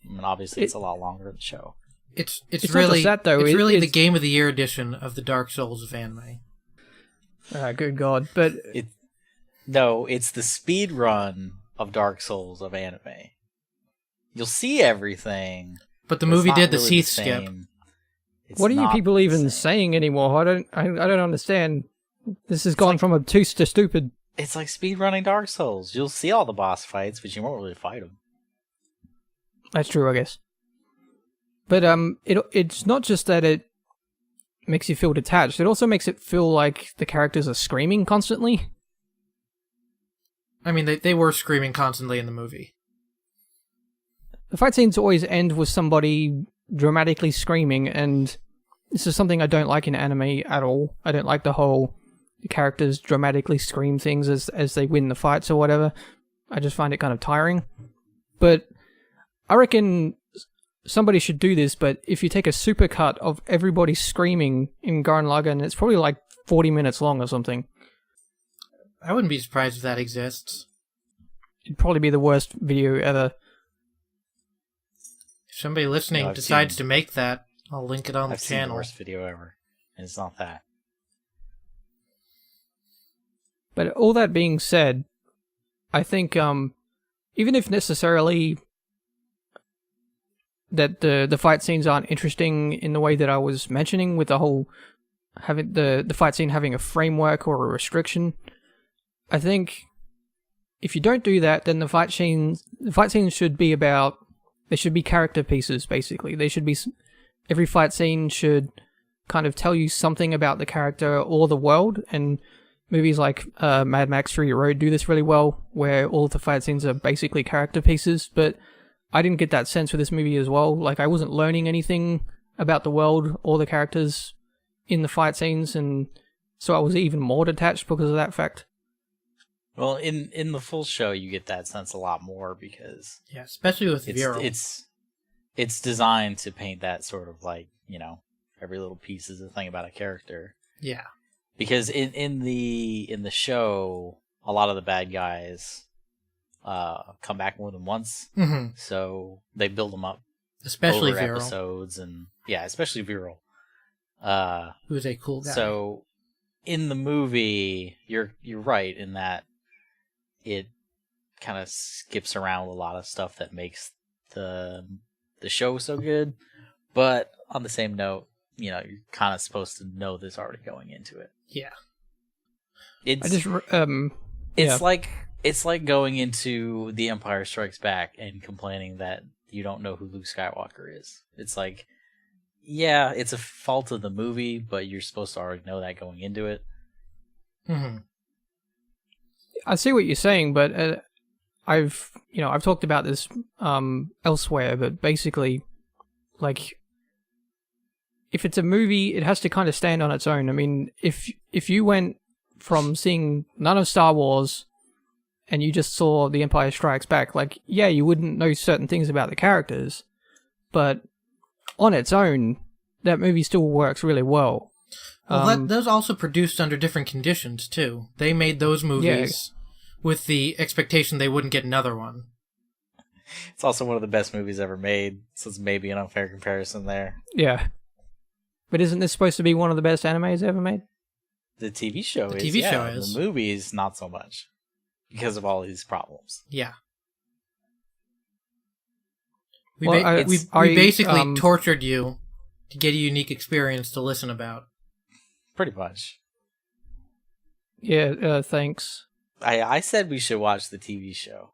I mean, obviously, it's a lot longer than the show. It's really not just that, though. It's really it's the Game of the Year edition of the Dark Souls of anime. Good God. But it's the speed run of Dark Souls of anime. You'll see everything. But the movie did the really Seath skip. What are you people even saying anymore? I don't understand. This has gone from obtuse to stupid. It's like speed running Dark Souls. You'll see all the boss fights, but you won't really fight them. That's true, I guess. But it's not just that it makes you feel detached. It also makes it feel like the characters are screaming constantly. I mean, they were screaming constantly in the movie. The fight scenes always end with somebody dramatically screaming, and this is something I don't like in anime at all. I don't like the whole characters dramatically scream things as they win the fights or whatever. I just find it kind of tiring. But I reckon somebody should do this, but if you take a supercut of everybody screaming in Gurren Lagann, it's probably like 40 minutes long or something. I wouldn't be surprised if that exists. It'd probably be the worst video ever. If somebody listening decides to make that, I'll link it on the I've seen channel. the worst video ever, and it's not that. But all that being said, I think even if necessarily that the fight scenes aren't interesting in the way that I was mentioning, with the whole having the fight scene having a framework or a restriction, I think if you don't do that, then the fight scenes should be about, they should be character pieces, basically. They should be, every fight scene should kind of tell you something about the character or the world, and movies like Mad Max Fury Road do this really well, where all of the fight scenes are basically character pieces, but I didn't get that sense with this movie as well. Like, I wasn't learning anything about the world or the characters in the fight scenes, and so I was even more detached because of that fact. Well, in the full show, you get that sense a lot more because especially with Viral. It's designed to paint that sort of like, you know, every little piece is a thing about a character. Yeah, because in the show, a lot of the bad guys come back more than once, so they build them up, especially over Viral episodes, and especially Viral, who's a cool guy. So in the movie, you're right in that it kind of skips around a lot of stuff that makes the show so good. But on the same note, you know, you're kind of supposed to know this already going into it. Yeah. It's like going into The Empire Strikes Back and complaining that you don't know who Luke Skywalker is. It's like, yeah, it's a fault of the movie, but you're supposed to already know that going into it. Mm-hmm. I see what you're saying, but I've talked about this elsewhere, but basically, like, if it's a movie, it has to kind of stand on its own. I mean, if you went from seeing none of Star Wars and you just saw The Empire Strikes Back, like, yeah, you wouldn't know certain things about the characters, but on its own, that movie still works really well. Well, those also produced under different conditions, too. They made those movies with the expectation they wouldn't get another one. It's also one of the best movies ever made, so it's maybe an unfair comparison there. Yeah. But isn't this supposed to be one of the best animes ever made? The TV show is. The TV show is. The movies, not so much. Because of all these problems. Yeah. We basically tortured you to get a unique experience to listen about. Pretty much. Yeah, thanks. I said we should watch the TV show.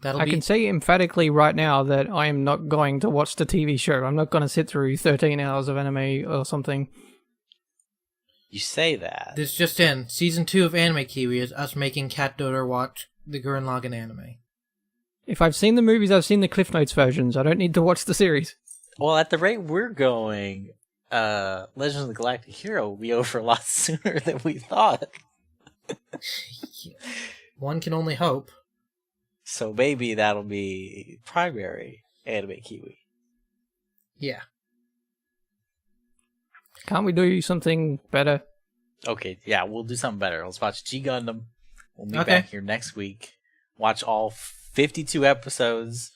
I can say emphatically right now that I am not going to watch the TV show. I'm not going to sit through 13 hours of anime or something. You say that. This just in. Season 2 of Anime Kiwi is us making Cat Doder watch the Gurren Lagann anime. If I've seen the movies, I've seen the Cliff Notes versions. I don't need to watch the series. Well, at the rate we're going, Legends of the Galactic Hero will be over a lot sooner than we thought. One can only hope. So maybe that'll be primary Anime Kiwi. Yeah. Can't we do something better? Okay, yeah, we'll do something better. Let's watch G Gundam. We'll meet back here next week. Watch all 52 episodes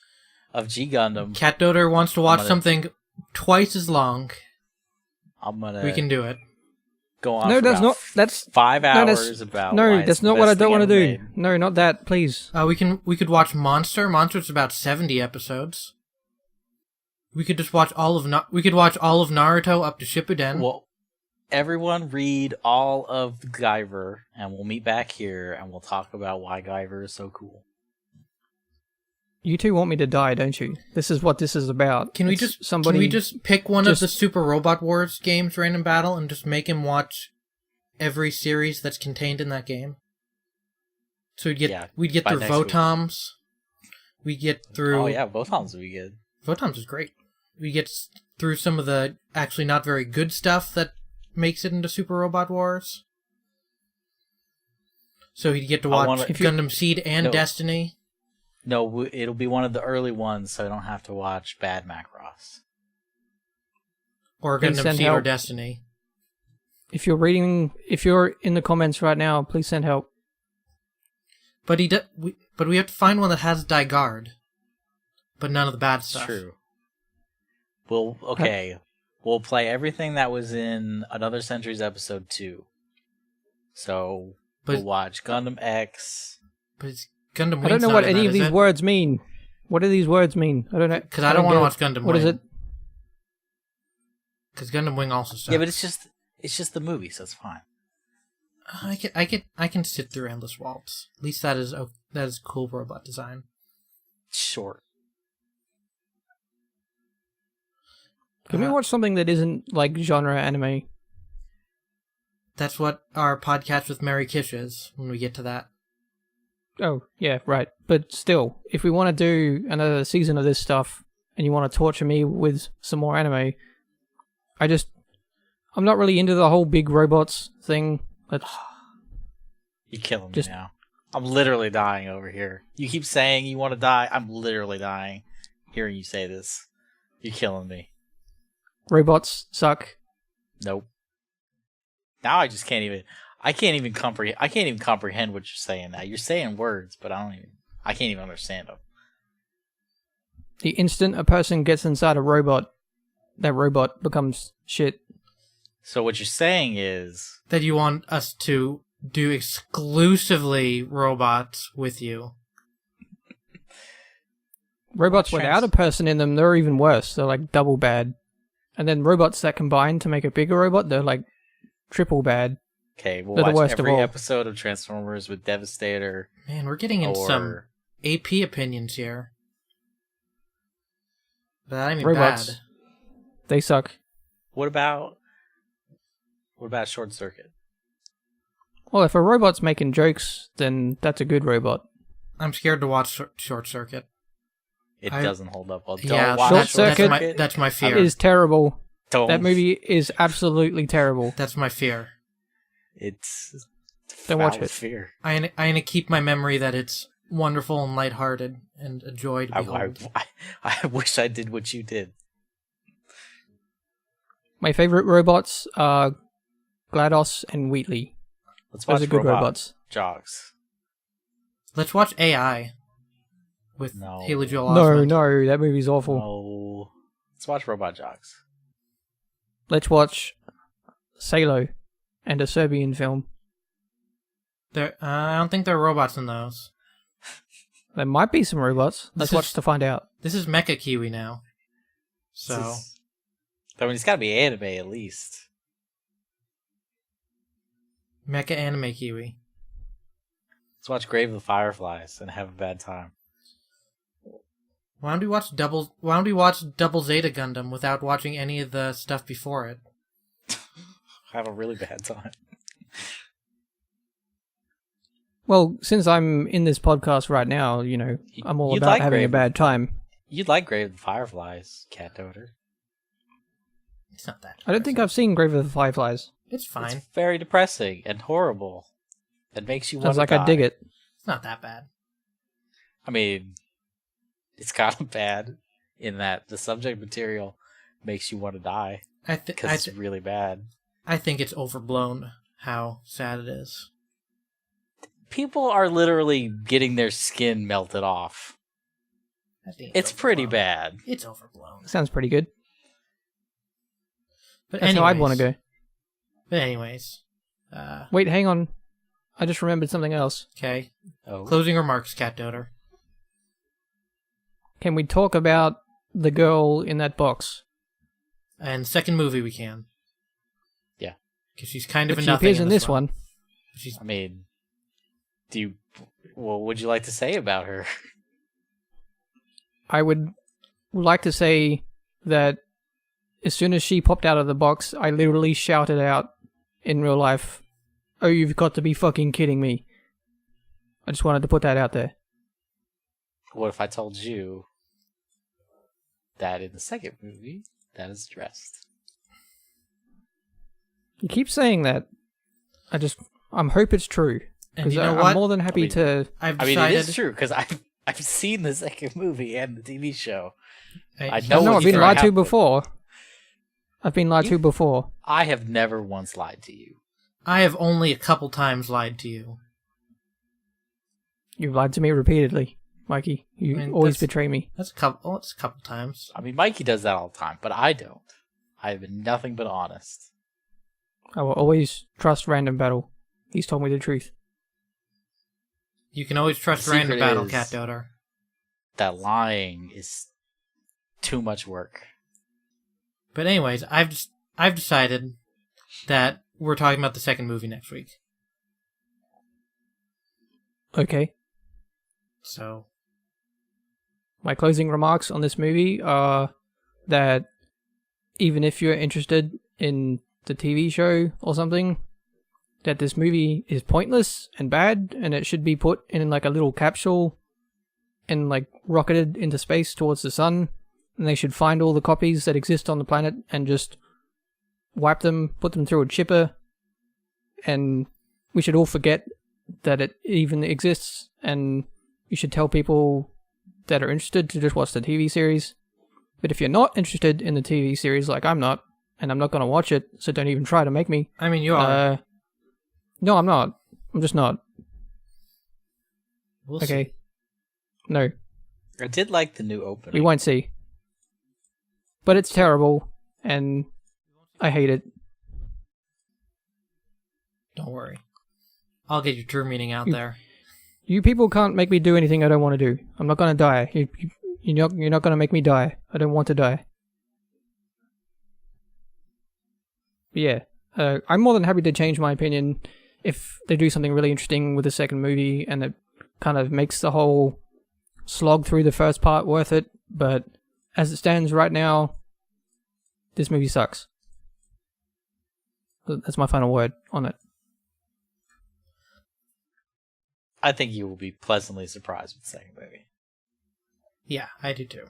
of G Gundam. Cat Doder wants to watch something twice as long. We can do it. Go on. No, that's 5 hours about. No, that's not what I don't want to do. No, not that, please. We could watch Monster. Monster's about 70 episodes. We could just watch all of Naruto up to Shippuden. Well, everyone read all of Guyver, and we'll meet back here, and we'll talk about why Guyver is so cool. You two want me to die, don't you? This is what this is about. Can we just pick one of the Super Robot Wars games, Random Battle, and just make him watch every series that's contained in that game? So we'd get through Votoms. We get through. Oh yeah, Votoms would be good. Photons is great. We get through some of the actually not very good stuff that makes it into Super Robot Wars. So you get to watch Gundam Seed and Destiny. No, it'll be one of the early ones, so I don't have to watch Bad Macross. Or Gundam Seed or Destiny. If you're in the comments right now, please send help. But we have to find one that has Daigard, but none of the bad stuff. True. We'll play everything that was in Another Century's episode 2. So we'll watch Gundam X. But it's Gundam Wing. I don't know what any of these words mean. What do these words mean? I don't know. Because I don't want to watch Gundam Wing. What is it? Because Gundam Wing also sucks. Yeah, but it's just the movie, so it's fine. I can sit through Endless Waltz. At least that is cool robot design. Short. Can we watch something that isn't like genre anime? That's what our podcast with Mary Kish is when we get to that. Oh, yeah, right. But still, if we want to do another season of this stuff and you want to torture me with some more anime, I'm not really into the whole big robots thing. You're killing me now. I'm literally dying over here. You keep saying you want to die. I'm literally dying hearing you say this. You're killing me. Robots suck. Nope. Now I just can't even comprehend what you're saying now. You're saying words, but I can't even understand them. The instant a person gets inside a robot, that robot becomes shit. So what you're saying is that you want us to do exclusively robots with you. Robots without a person in them, they're even worse. They're like double bad. And then robots that combine to make a bigger robot, they're like triple bad. Okay, we'll watch every episode of Transformers with Devastator. Man, we're getting into some AP opinions here. But I mean robots, bad. They suck. What about Short Circuit? Well, if a robot's making jokes, then that's a good robot. I'm scared to watch Short Circuit. It doesn't hold up well. Yeah, Short Circuit that's my fear. Is terrible. Don't. That movie is absolutely terrible. That's my fear. It's don't watch it. Fear. I'm gonna keep my memory that it's wonderful and lighthearted and a joy to behold. I wish I did what you did. My favorite robots are GLaDOS and Wheatley. Those are good robots. Jogs. Let's watch AI with Haley Joel Osment. No, that movie's awful. No. Let's watch Robot Jogs. Let's watch Salo and a Serbian film. I don't think there are robots in those. There might be some robots. Let's watch to find out. This is Mecha Kiwi now. So. I mean, it's got to be anime at least. Mecha Anime Kiwi. Let's watch Grave of the Fireflies and have a bad time. Why don't we watch Double Zeta Gundam without watching any of the stuff before it? Have a really bad time. Well, since I'm in this podcast right now, I'm all about having a bad time. You'd like Grave of the Fireflies, Cat Toter. It's not that depressing. I don't think I've seen Grave of the Fireflies. It's fine. It's very depressing and horrible. It makes you want to die. Sounds like I dig it. It's not that bad. I mean, it's kind of bad in that the subject material makes you want to die. Because it's really bad. I think it's overblown how sad it is. People are literally getting their skin melted off. It's pretty bad. It's overblown. Sounds pretty good. But That's how I'd want to go. But anyways. Wait, hang on. I just remembered something else. Okay. Oh. Closing remarks, Cat Doter. Can we talk about the girl in that box? And second movie we can. Yeah. Because she's kind of a she nothing appears in this one. I mean, what would you like to say about her? I would like to say that as soon as she popped out of the box, I literally shouted out in real life, "Oh, you've got to be fucking kidding me." I just wanted to put that out there. What if I told you that in the second movie, that is addressed. You keep saying that. I'm hope it's true. And you know I'm what? more than happy to. I've decided. It is true because I've seen the second movie and the TV show. I know I've been lied to before. I've been lied to before. I have never once lied to you. I have only a couple times lied to you. You've lied to me repeatedly, Mikey. You always betray me. That's a couple. Oh, it's a couple times. I mean, Mikey does that all the time, but I don't. I have been nothing but honest. I will always trust Random Battle. He's told me the truth. You can always trust Random Battle, Cat Doder. That lying is too much work. But anyways, I've decided that we're talking about the second movie next week. Okay. So, my closing remarks on this movie are that even if you're interested in the TV show or something, that this movie is pointless and bad, and it should be put in like a little capsule and like rocketed into space towards the sun, and they should find all the copies that exist on the planet and just wipe them, put them through a chipper, and we should all forget that it even exists, and you should tell people that are interested to just watch the TV series. But if you're not interested in the TV series, like I'm not, and I'm not going to watch it, so don't even try to make me. I mean, you are. No, I'm not. I'm just not. We'll okay. See. No. I did like the new opening. We won't see. But it's terrible, and I hate it. Don't worry. I'll get your true meaning out there. You people can't make me do anything I don't want to do. I'm not going to die. You're not going to make me die. I don't want to die. But yeah. I'm more than happy to change my opinion if they do something really interesting with the second movie and it kind of makes the whole slog through the first part worth it. But as it stands right now, this movie sucks. That's my final word on it. I think you will be pleasantly surprised with the second movie. Yeah, I do too.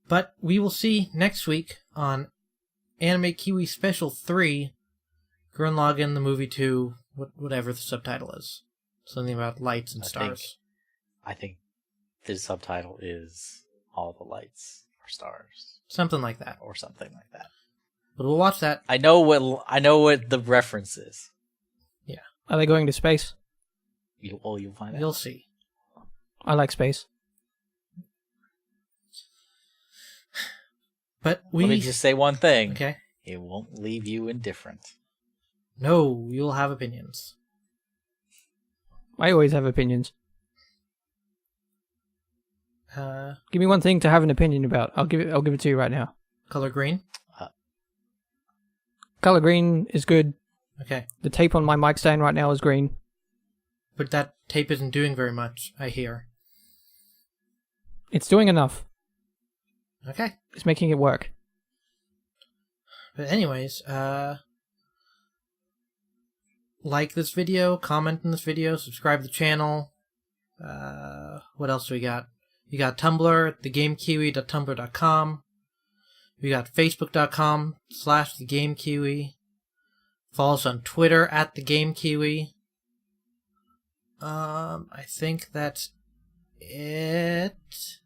But we will see next week on Anime Kiwi Special 3, Gurren Lagann, the movie 2, whatever the subtitle is. Something about lights and stars. I think the subtitle is All the Lights Are Stars. Something like that. Or something like that. But we'll watch that. I know what the reference is. Yeah. Are they going to space? You'll find out. You'll see. I like space. But Let me just say one thing. Okay. It won't leave you indifferent. No, you'll have opinions. I always have opinions. Give me one thing to have an opinion about. I'll give it to you right now. Color green? Color green is good. Okay. The tape on my mic stand right now is green. But that tape isn't doing very much, I hear. It's doing enough. Okay. It's making it work. But anyways, like this video, comment on this video, subscribe to the channel. What else do we got? You got Tumblr, thegamekiwi.tumblr.com. We got facebook.com/thegamekiwi. Follow us on Twitter @thegamekiwi. I think that's it.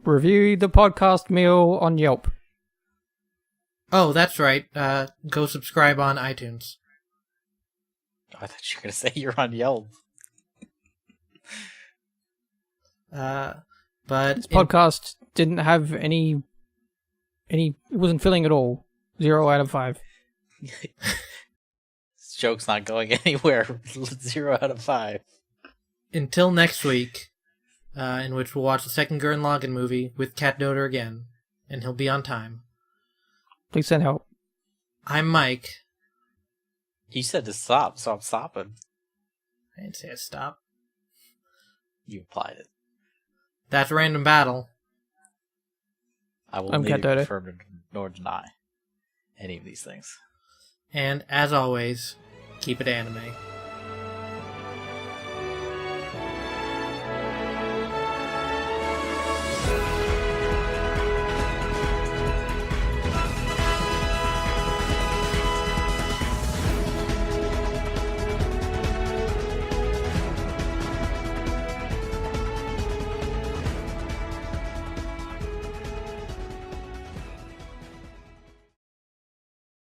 Review the podcast meal on Yelp. Oh, that's right. Go subscribe on iTunes. Oh, I thought you were going to say you're on Yelp. But this podcast didn't have any. It wasn't filling at all. 0 out of 5. This joke's not going anywhere. 0 out of 5. Until next week, in which we'll watch the second Gurren Lagann movie with Cat Doder again, and he'll be on time. Please send help. I'm Mike. You said to stop, so I'm stopping. I didn't say stop. You implied it. That's Random Battle. I'm Cat neither Doder. confirm nor deny any of these things. And as always, keep it anime.